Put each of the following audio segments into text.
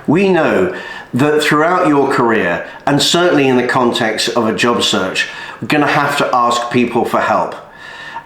We know that throughout your career, and certainly in the context of a job search, we're going to have to ask people for help.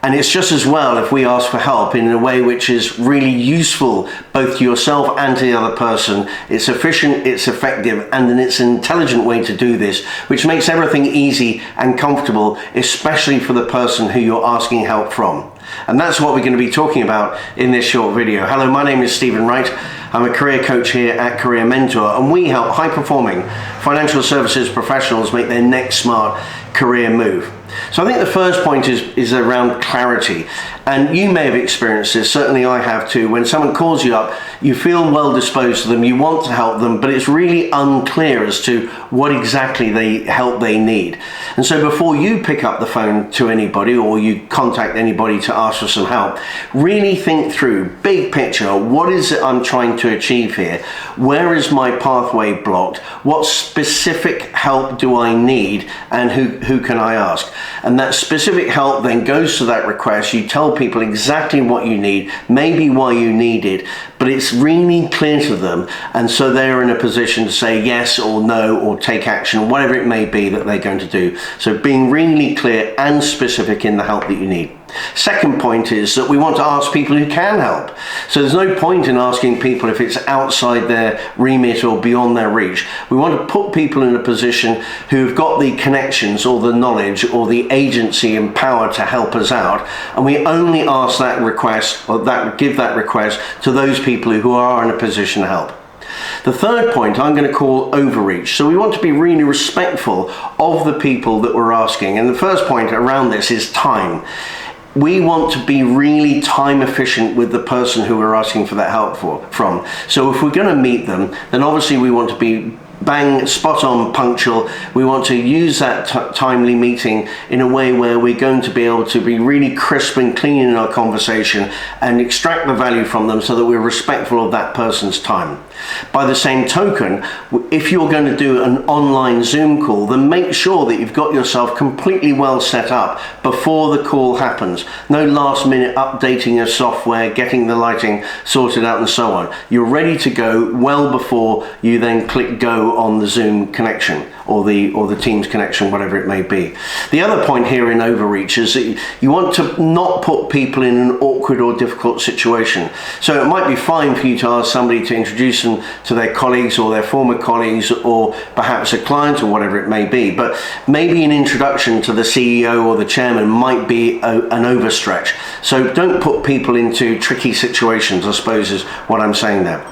And it's just as well if we ask for help in a way which is really useful both to yourself and to the other person. It's efficient, it's effective, and then it's an intelligent way to do this, which makes everything easy and comfortable, especially for the person who you're asking help from. And that's what we're going to be talking about in this short video. Hello, my name is Stephen Wright. I'm a career coach here at Career Mentor, and we help high-performing financial services professionals make their next smart career move. So I think the first point is around clarity. And you may have experienced this, certainly I have too. When someone calls you up, you feel well disposed to them, you want to help them, but it's really unclear as to what exactly help they need. And so before you pick up the phone to anybody or you contact anybody to ask for some help, really think through, big picture, what is it I'm trying to achieve here? Where is my pathway blocked? What specific help do I need? And who can I ask? And that specific help then goes to that request. You tell people exactly what you need, maybe why you need it, but it's really clear to them, and so they're in a position to say yes or no or take action, whatever it may be that they're going to do. So being really clear and specific in the help that you need. Second point is that we want to ask people who can help. So there's no point in asking people if it's outside their remit or beyond their reach. We want to put people in a position who've got the connections or the knowledge or the agency and power to help us out, and we only ask that request or give that request to those people who are in a position to help. The third point I'm going to call overreach. So we want to be really respectful of the people that we're asking. And the first point around this is time. We want to be really time efficient with the person who we're asking for that help from. So if we're going to meet them, then obviously we want to be bang, spot on, punctual. We want to use that timely meeting in a way where we're going to be able to be really crisp and clean in our conversation and extract the value from them so that we're respectful of that person's time. By the same token, if you're going to do an online Zoom call, then make sure that you've got yourself completely well set up before the call happens. No last minute updating your software, getting the lighting sorted out and so on. You're ready to go well before you then click go on the Zoom connection or the Teams connection, whatever it may be. The other point here in overreach is that you want to not put people in an awkward or difficult situation. So it might be fine for you to ask somebody to introduce them to their colleagues or their former colleagues or perhaps a client or whatever it may be, but maybe an introduction to the CEO or the chairman might be an overstretch. So don't put people into tricky situations, I suppose is what I'm saying there.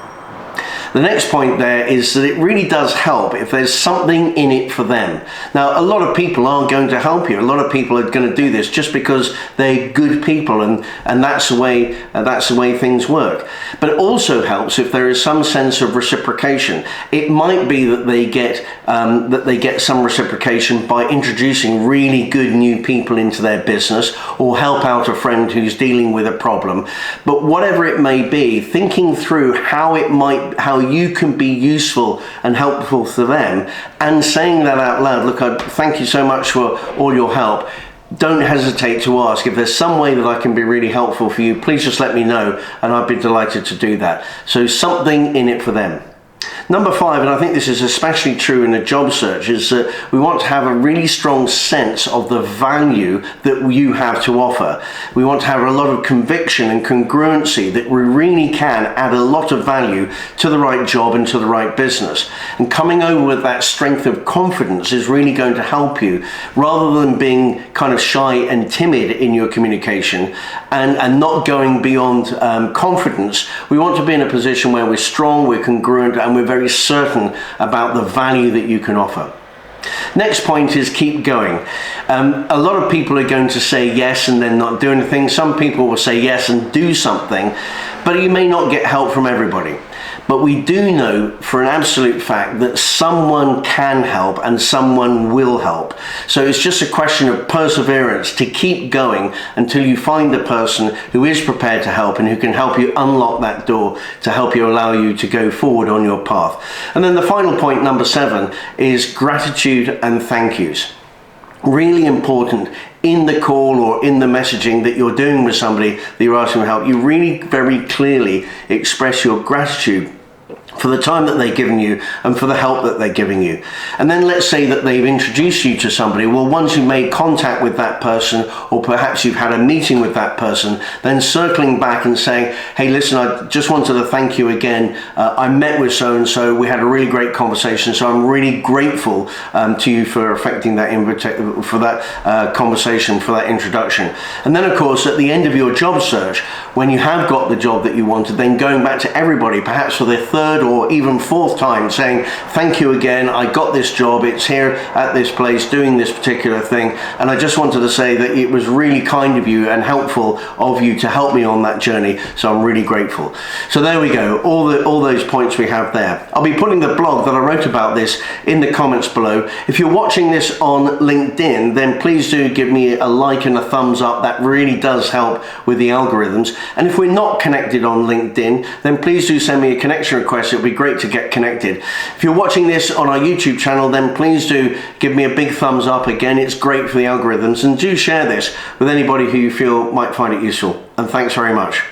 The next point there is that it really does help if there's something in it for them. Now, a lot of people aren't going to help you. A lot of people are going to do this just because they're good people, and that's the way things work. But it also helps if there is some sense of reciprocation. It might be that they get some reciprocation by introducing really good new people into their business or help out a friend who's dealing with a problem. But whatever it may be, thinking through how you can be useful and helpful to them and saying that out loud. Look, I thank you so much for all your help. Don't hesitate to ask if there's some way that I can be really helpful for you. Please just let me know and I'd be delighted to do that. So something in it for them. Number 5, and I think this is especially true in a job search, is that we want to have a really strong sense of the value that you have to offer. We want to have a lot of conviction and congruency that we really can add a lot of value to the right job and to the right business. And coming over with that strength of confidence is really going to help you, rather than being kind of shy and timid in your communication and not going beyond confidence. We want to be in a position where we're strong, we're congruent, and we're very certain about the value that you can offer. Next point is keep going. A lot of people are going to say yes and then not do anything. Some people will say yes and do something, but you may not get help from everybody. But we do know for an absolute fact that someone can help and someone will help. So it's just a question of perseverance to keep going until you find the person who is prepared to help and who can help you unlock that door to help you, allow you to go forward on your path. And then the final point, number 7, is gratitude and thank yous. Really important in the call or in the messaging that you're doing with somebody that you're asking for help. You really very clearly express your gratitude for the time that they've given you and for the help that they're giving you. And then let's say that they've introduced you to somebody. Well, once you've made contact with that person, or perhaps you've had a meeting with that person, then circling back and saying, hey, listen, I just wanted to thank you again. I met with so-and-so. We had a really great conversation. So I'm really grateful to you for effecting that conversation, for that introduction. And then, of course, at the end of your job search, when you have got the job that you wanted, then going back to everybody, perhaps for their third or even fourth time, saying, thank you again, I got this job, it's here at this place doing this particular thing, and I just wanted to say that it was really kind of you and helpful of you to help me on that journey, so I'm really grateful. So there we go, all those points we have there. I'll be putting the blog that I wrote about this in the comments below. If you're watching this on LinkedIn, then please do give me a like and a thumbs up. That really does help with the algorithms. And if we're not connected on LinkedIn, then please do send me a connection request. It'll be great to get connected. If you're watching this on our YouTube channel, then please do give me a big thumbs up. Again, it's great for the algorithms, and do share this with anybody who you feel might find it useful. And thanks very much.